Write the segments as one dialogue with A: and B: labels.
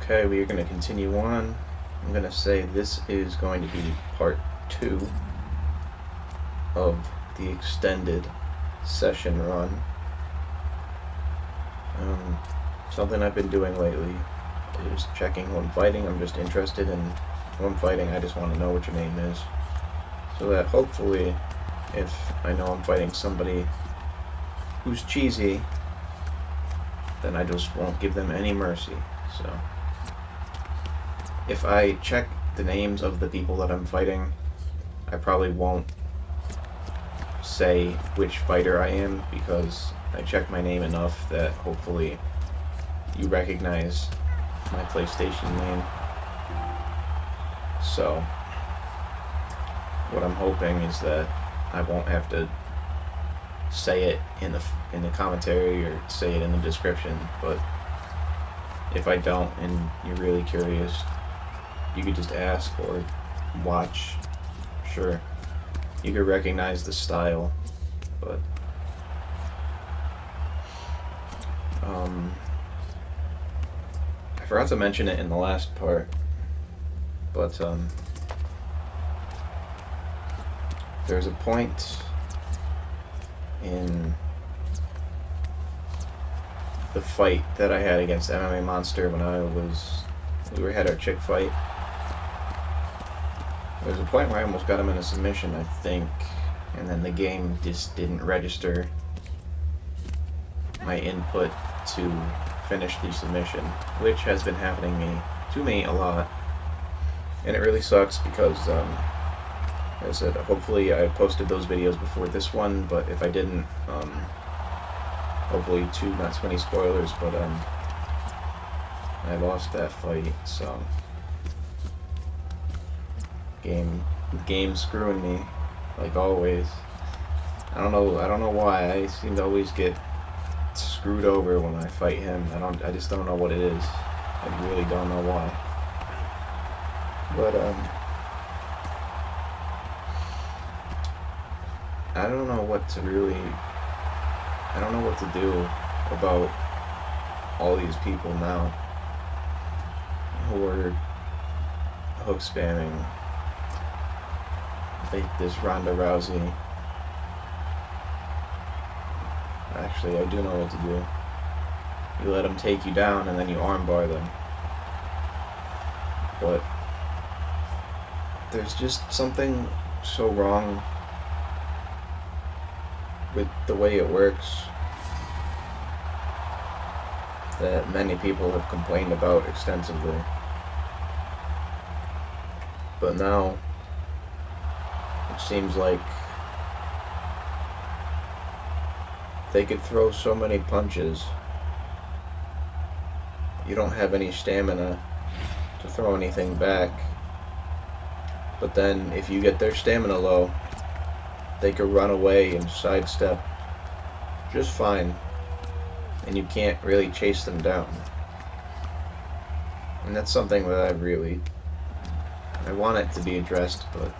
A: Okay, we are going to continue on. I'm going to say this is going to be part 2 of the extended session run. Something I've been doing lately is checking who I'm fighting. I'm just interested in who I'm fighting. I just want to know what your name is, so that hopefully if I know I'm fighting somebody who's cheesy, then I just won't give them any mercy. So if I check the names of the people that I'm fighting, I probably won't say which fighter I am, because I check my name enough that hopefully you recognize my PlayStation name. So what I'm hoping is that I won't have to say it in the commentary or say it in the description, but if I don't and you're really curious, you could just ask or watch. Sure, you could recognize the style, but I forgot to mention it in the last part, but there's a point in the fight that I had against MMA Monster when we had our chick fight. There's a point where I almost got him in a submission, I think, and then the game just didn't register my input to finish the submission, which has been happening to me a lot, and it really sucks because as I said, hopefully I posted those videos before this one, but if I didn't, hopefully not too many spoilers, but I lost that fight, so game screwing me like always. I don't know why I seem to always get screwed over when I fight him. I just don't know what it is. I really don't know why. But I don't know what to do about all these people now who are hook spamming like this Ronda Rousey. Actually, I do know what to do. You let them take you down and then you armbar them. But there's just something so wrong with the way it works that many people have complained about extensively. But now it seems like they could throw so many punches, you don't have any stamina to throw anything back. But then if you get their stamina low, they could run away and sidestep just fine, and you can't really chase them down. And that's something that I want it to be addressed, but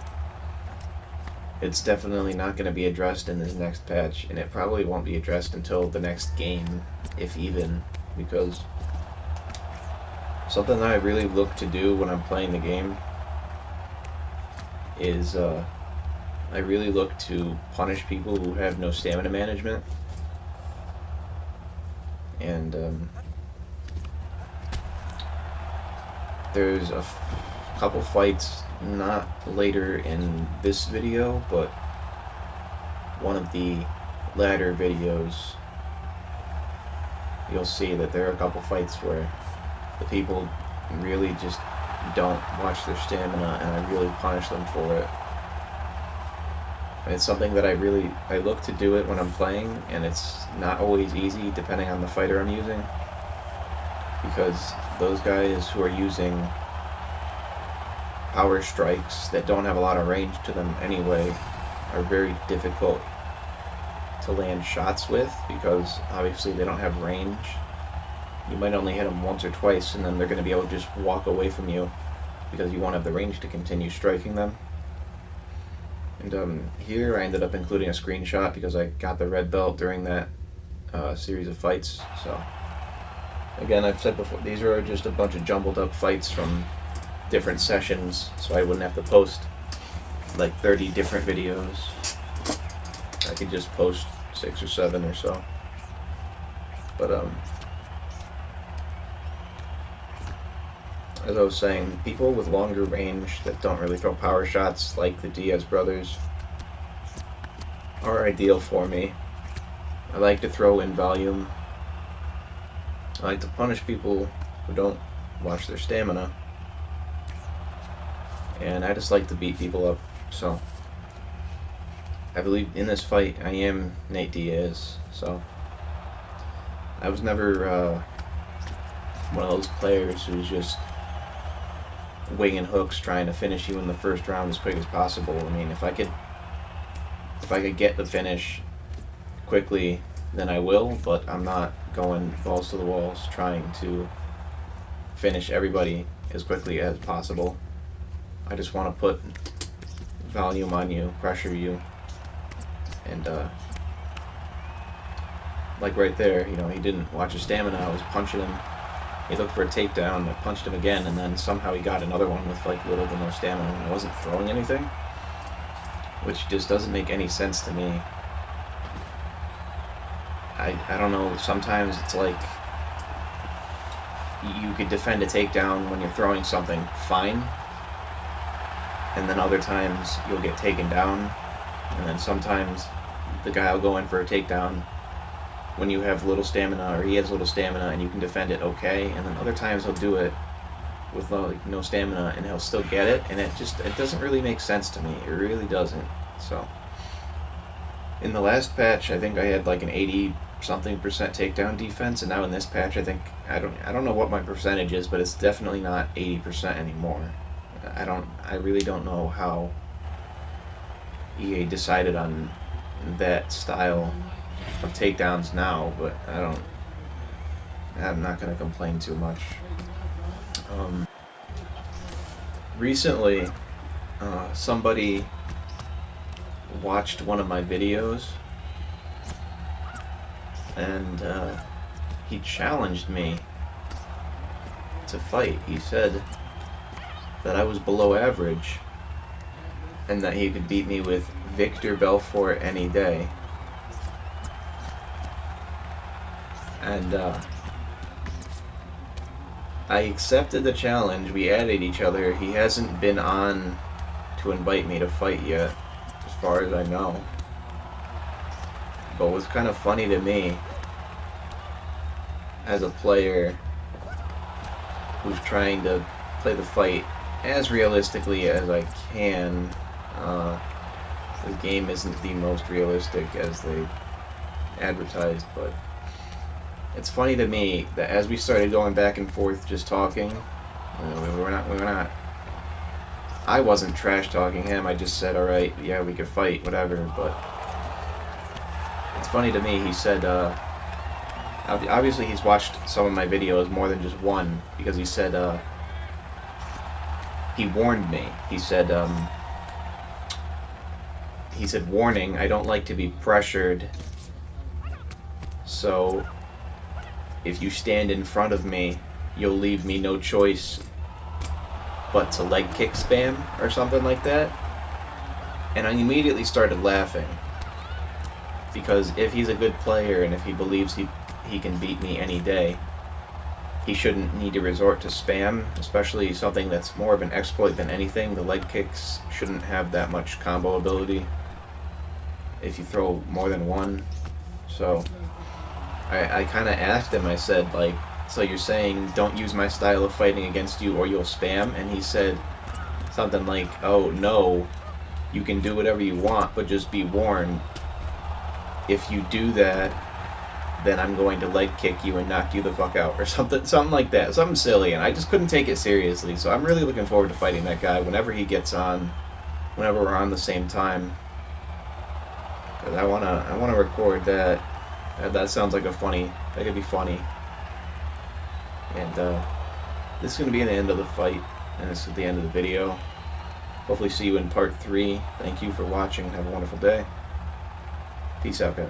A: it's definitely not going to be addressed in this next patch, and it probably won't be addressed until the next game, if even, because something that I really look to do when I'm playing the game is I really look to punish people who have no stamina management. And there's a couple fights, not later in this video, but one of the latter videos, you'll see that there are a couple fights where the people really just don't watch their stamina, and I really punish them for it. And it's something that I look to do it when I'm playing, and it's not always easy depending on the fighter I'm using, because those guys who are using power strikes that don't have a lot of range to them anyway are very difficult to land shots with, because obviously they don't have range. You might only hit them once or twice, and then they're going to be able to just walk away from you because you won't have the range to continue striking them. And here I ended up including a screenshot because I got the red belt during that series of fights. So Again, I've said before, these are just a bunch of jumbled up fights from different sessions, so I wouldn't have to post like 30 different videos. I could just post 6 or 7 or so. But as I was saying, people with longer range that don't really throw power shots, like the Diaz brothers, are ideal for me. I like to throw in volume. I like to punish people who don't watch their stamina. And I just like to beat people up. So I believe in this fight I am Nate Diaz. So I was never one of those players who's just winging hooks trying to finish you in the first round as quick as possible. I mean, if I could get the finish quickly, then I will, but I'm not going balls to the walls trying to finish everybody as quickly as possible. I just want to put volume on you, pressure you, and like right there, you know, he didn't watch his stamina. I was punching him. He looked for a takedown. I punched him again, and then somehow he got another one with like little to no stamina, and I wasn't throwing anything, which just doesn't make any sense to me. I don't know, sometimes it's like you could defend a takedown when you're throwing something fine, and then other times you'll get taken down, and then sometimes the guy will go in for a takedown when you have little stamina, or he has little stamina, and you can defend it okay, and then other times he'll do it with no stamina and he'll still get it, and it doesn't really make sense to me. It really doesn't. So in the last patch, I think I had like an 80-something% takedown defense, and now in this patch, I think I don't know what my percentage is, but it's definitely not 80% anymore. I really don't know how EA decided on that style of takedowns now, but I'm not going to complain too much. Recently, somebody watched one of my videos, and he challenged me to fight. He said that I was below average and that he could beat me with Victor Belfort any day. And I accepted the challenge. We added each other. He hasn't been on to invite me to fight yet, as far as I know. But what's kind of funny to me, as a player who's trying to play the fight as realistically as I can, the game isn't the most realistic as they advertised, but it's funny to me that as we started going back and forth just talking, we were not I wasn't trash talking him. I just said, alright, yeah, we could fight, whatever. But it's funny to me, he said, obviously he's watched some of my videos, more than just one, because he said, he warned me. He said, warning, I don't like to be pressured, so if you stand in front of me, you'll leave me no choice but to leg kick spam, or something like that. And I immediately started laughing, because if he's a good player and if he believes he can beat me any day, he shouldn't need to resort to spam, especially something that's more of an exploit than anything. The leg kicks shouldn't have that much combo ability if you throw more than one. So I kind of asked him, I said, like, so you're saying don't use my style of fighting against you or you'll spam? And he said something like, oh no, you can do whatever you want, but just be warned, if you do that, then I'm going to leg kick you and knock you the fuck out, or something like that, something silly, and I just couldn't take it seriously. So I'm really looking forward to fighting that guy whenever he gets on, whenever we're on the same time, because I wanna record that. That sounds like that could be funny. And this is going to be the end of the fight, and this is the end of the video. Hopefully see you in part 3. Thank you for watching. Have a wonderful day. Peace out, guys.